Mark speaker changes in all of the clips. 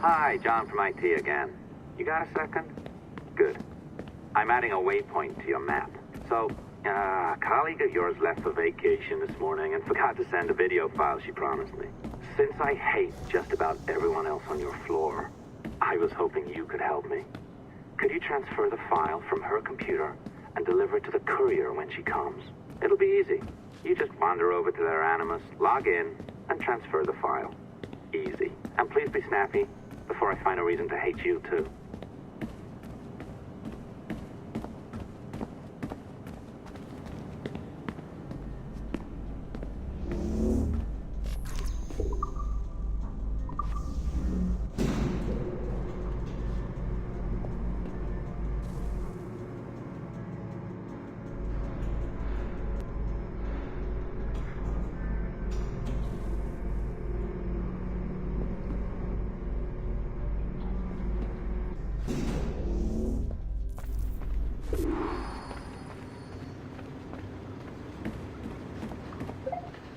Speaker 1: Hi, John from IT again. You got a second? Good. I'm adding a waypoint to your map. So, a colleague of yours left for vacation this morning and forgot to send a video file she promised me. Since I hate just about everyone else on your floor, I was hoping you could help me. Could you transfer the file from her computer and deliver it to the courier when she comes? It'll be easy. You just wander over to their Animus, log in, and transfer the file. Easy. And please be snappy before I find a reason to hate you too.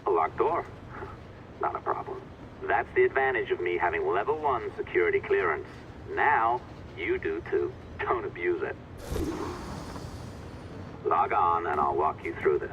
Speaker 1: Locked door. Not a problem. That's the advantage of me having level 1 security clearance. Now, you do too. Don't abuse it. Log on and I'll walk you through this.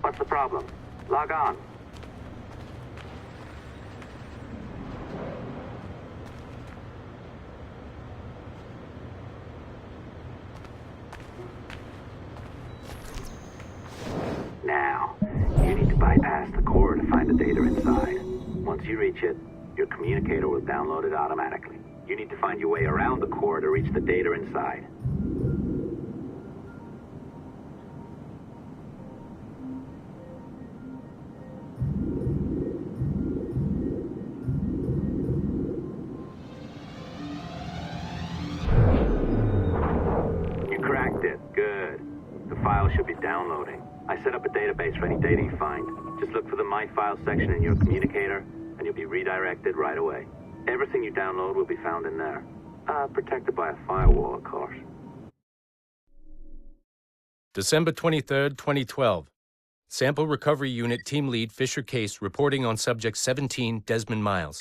Speaker 1: What's the problem? Log on. Now, you need to bypass the core to find the data inside. Once you reach it, your communicator will download it automatically. You need to find your way around the core to reach the data inside. Good. The file should be downloading. I set up a database for any data you find. Just look for the My Files section in your communicator, and you'll be redirected right away. Everything you download will be found in there. Protected by a firewall, of course.
Speaker 2: December 23rd, 2012. Sample Recovery Unit Team Lead Fisher Case reporting on Subject 17, Desmond Miles.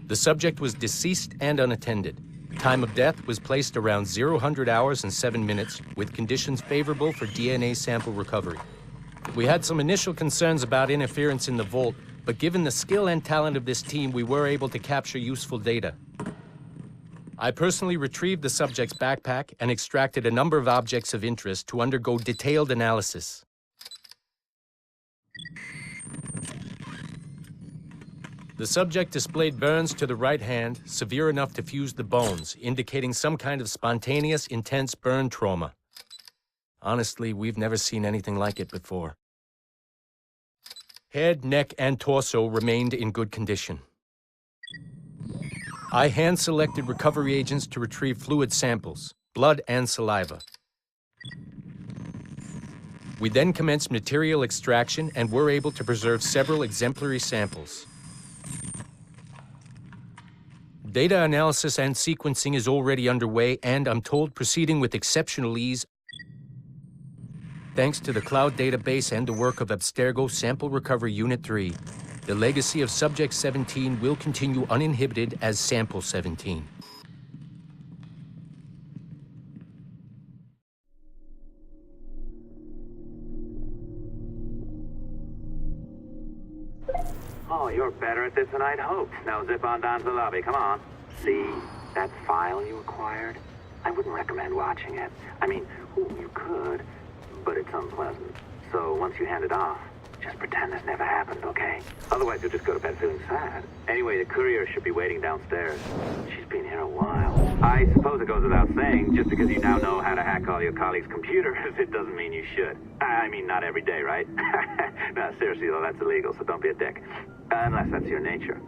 Speaker 2: The subject was deceased and unattended. Time of death was placed around 00 hours and 7 minutes, with conditions favorable for DNA sample recovery. We had some initial concerns about interference in the vault, but given the skill and talent of this team, we were able to capture useful data. I personally retrieved the subject's backpack and extracted a number of objects of interest to undergo detailed analysis. The subject displayed burns to the right hand, severe enough to fuse the bones, indicating some kind of spontaneous, intense burn trauma. Honestly, we've never seen anything like it before. Head, neck, and torso remained in good condition. I hand-selected recovery agents to retrieve fluid samples, blood and saliva. We then commenced material extraction and were able to preserve several exemplary samples. Data analysis and sequencing is already underway, and I'm told proceeding with exceptional ease. Thanks to the cloud database and the work of Abstergo Sample Recovery Unit 3, the legacy of Subject 17 will continue uninhibited as Sample 17.
Speaker 1: Oh, you're better at this than I'd hoped. Now zip on down to the lobby, come on. See, that file you acquired? I wouldn't recommend watching it. I mean, you could, but it's unpleasant. So once you hand it off, just pretend this never happened, okay? Otherwise you'll just go to bed feeling sad. Anyway, the courier should be waiting downstairs. She's been here a while. I I suppose it goes without saying, just because you now know how to hack all your colleagues' computers, it doesn't mean you should. I mean, not every day, right? No, seriously, though, that's illegal, so don't be a dick. Unless that's your nature.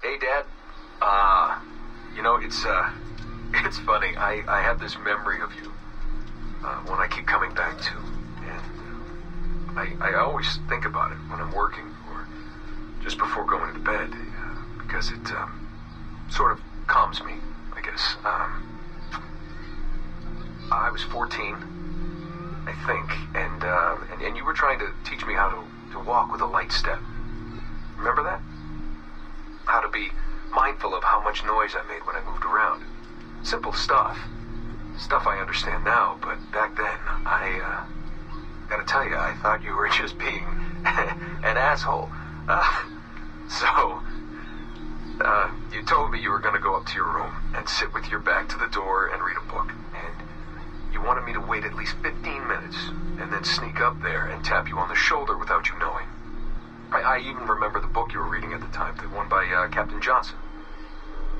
Speaker 3: Hey, Dad. It's funny. I have this memory of you, one I keep coming back to, and I always think about it when I'm working or just before going to bed, because it sort of calms me, I guess. I was 14, I think, and you were trying to teach me how to walk with a light step. Remember that? How to be mindful of how much noise I made when I moved around. Simple stuff. Stuff I understand now, but back then, I gotta tell you, I thought you were just being an asshole. You told me you were gonna go up to your room and sit with your back to the door and read a book. And you wanted me to wait at least 15 minutes and then sneak up there and tap you on the shoulder without you knowing. I even remember the book you were reading at the time, the one by Captain Johnson.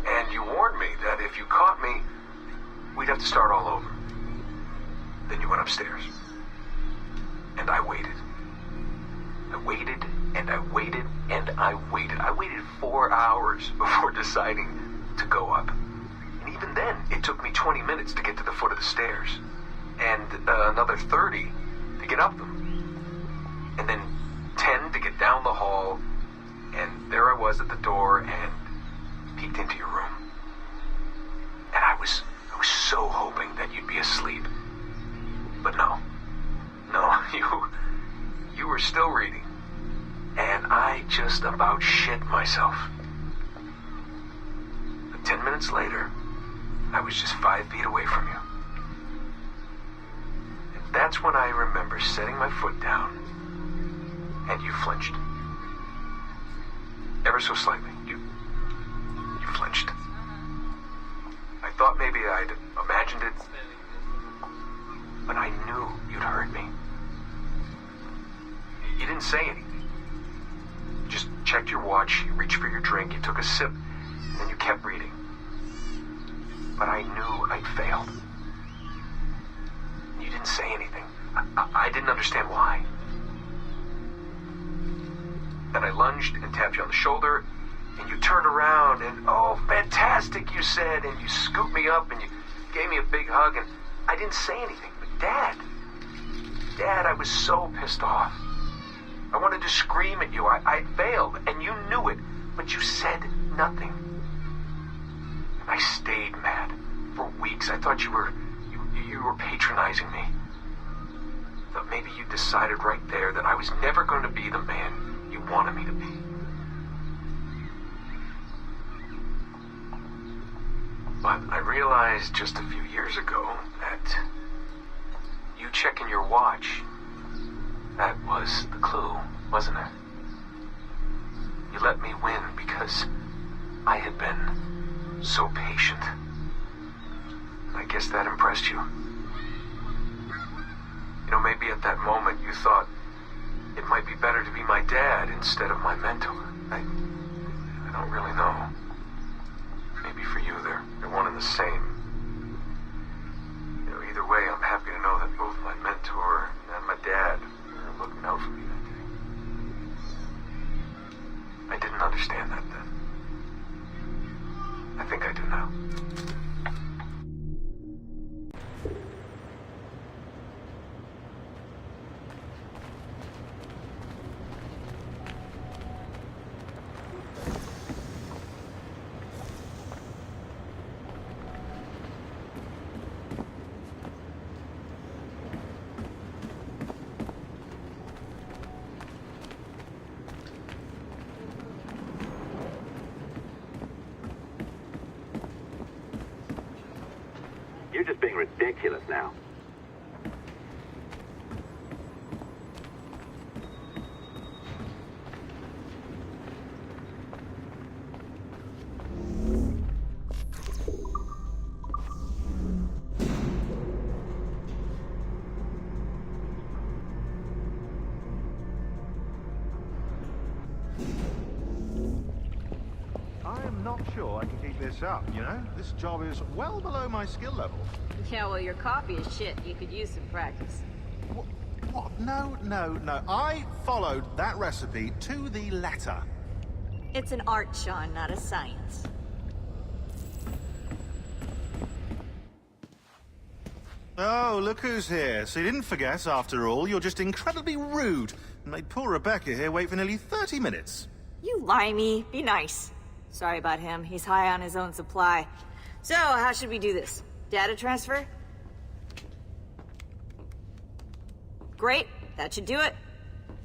Speaker 3: And you warned me that if you caught me, we'd have to start all over. Then you went upstairs. And I waited. I waited, and I waited, and I waited. I waited 4 hours before deciding to go up. And even then, it took me 20 minutes to get to the foot of the stairs. And another 30 to get up them. And then 10 to get down the hall, and there I was at the door and peeked into your room. And I was so hoping that you'd be asleep. But no, you were still reading, and I just about shit myself. But 10 minutes later, I was just 5 feet away from you. And that's when I remember setting my foot down. And you flinched. Ever so slightly. You flinched. I thought maybe I'd imagined it, but I knew you'd heard me. You didn't say anything. You just checked your watch, you reached for your drink, you took a sip, and then you kept reading. But I knew I'd failed. You didn't say anything. I didn't understand why. Then I lunged and tapped you on the shoulder, and you turned around, and oh, fantastic, you said, and you scooped me up, and you gave me a big hug, and I didn't say anything. But Dad, I was so pissed off. I wanted to scream at you. I failed, and you knew it, but you said nothing. And I stayed mad for weeks. I thought you were patronizing me. I thought maybe you decided right there that I was never going to be the man you wanted me to be. But I realized just a few years ago that you checking your watch, that was the clue, wasn't it? You let me win because I had been so patient. I guess that impressed you. You know, maybe at that moment you thought it might be better to be my dad instead of my mentor. I don't really know. Maybe for you, they're one and the same. You know, either way, I'm happy to know that both my mentor and my dad are looking out for me that day. I didn't understand that then. I think I do now.
Speaker 1: You're just being ridiculous now.
Speaker 4: not sure I can keep this up, you know? This job is well below my skill level.
Speaker 5: Yeah, well, your coffee is shit. You could use some practice.
Speaker 4: What? No. I followed that recipe to the letter.
Speaker 5: It's an art, Sean, not a science.
Speaker 4: Oh, look who's here. So you didn't forget, after all. You're just incredibly rude and made poor Rebecca here wait for nearly 30 minutes.
Speaker 5: You limey. Be nice. Sorry about him. He's high on his own supply. So, how should we do this? Data transfer? Great. That should do it.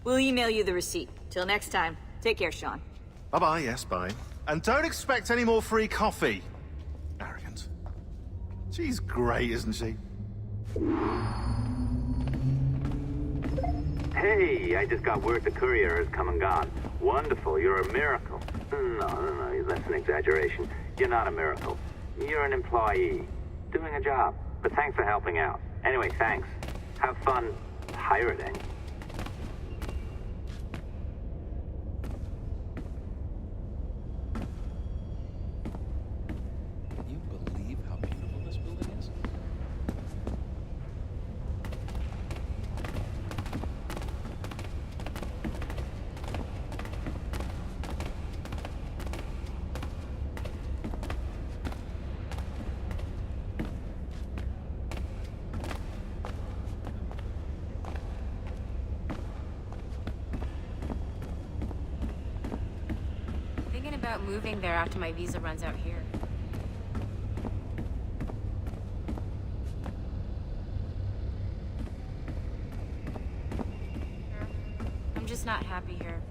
Speaker 5: We'll email you the receipt. Till next time. Take care, Sean.
Speaker 4: Bye-bye, yes, bye. And don't expect any more free coffee. Arrogant. She's great, isn't she?
Speaker 1: Hey, I just got word the courier has come and gone. Wonderful, you're a miracle. No, that's an exaggeration. You're not a miracle. You're an employee, doing a job. But thanks for helping out. Anyway, thanks. Have fun pirating.
Speaker 2: Can you believe how beautiful this building is?
Speaker 6: Thinking about moving there after my visa runs out here. I'm just not happy here.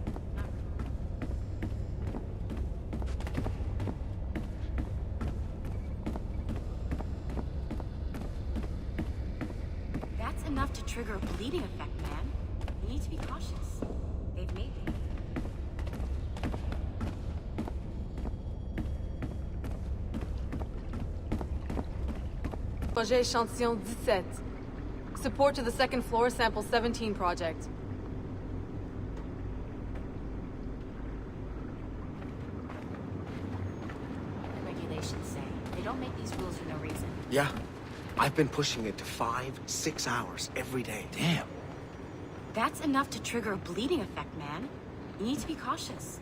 Speaker 6: That's enough to trigger a bleeding effect, man. You need to be cautious. They've made me.
Speaker 7: Projet Échantillon 17. Support to the second floor sample 17 project.
Speaker 6: The regulations say they don't make these rules for no reason.
Speaker 8: Yeah. I've been pushing it to 5-6 hours every day.
Speaker 2: Damn.
Speaker 6: That's enough to trigger a bleeding effect, man. You need to be cautious.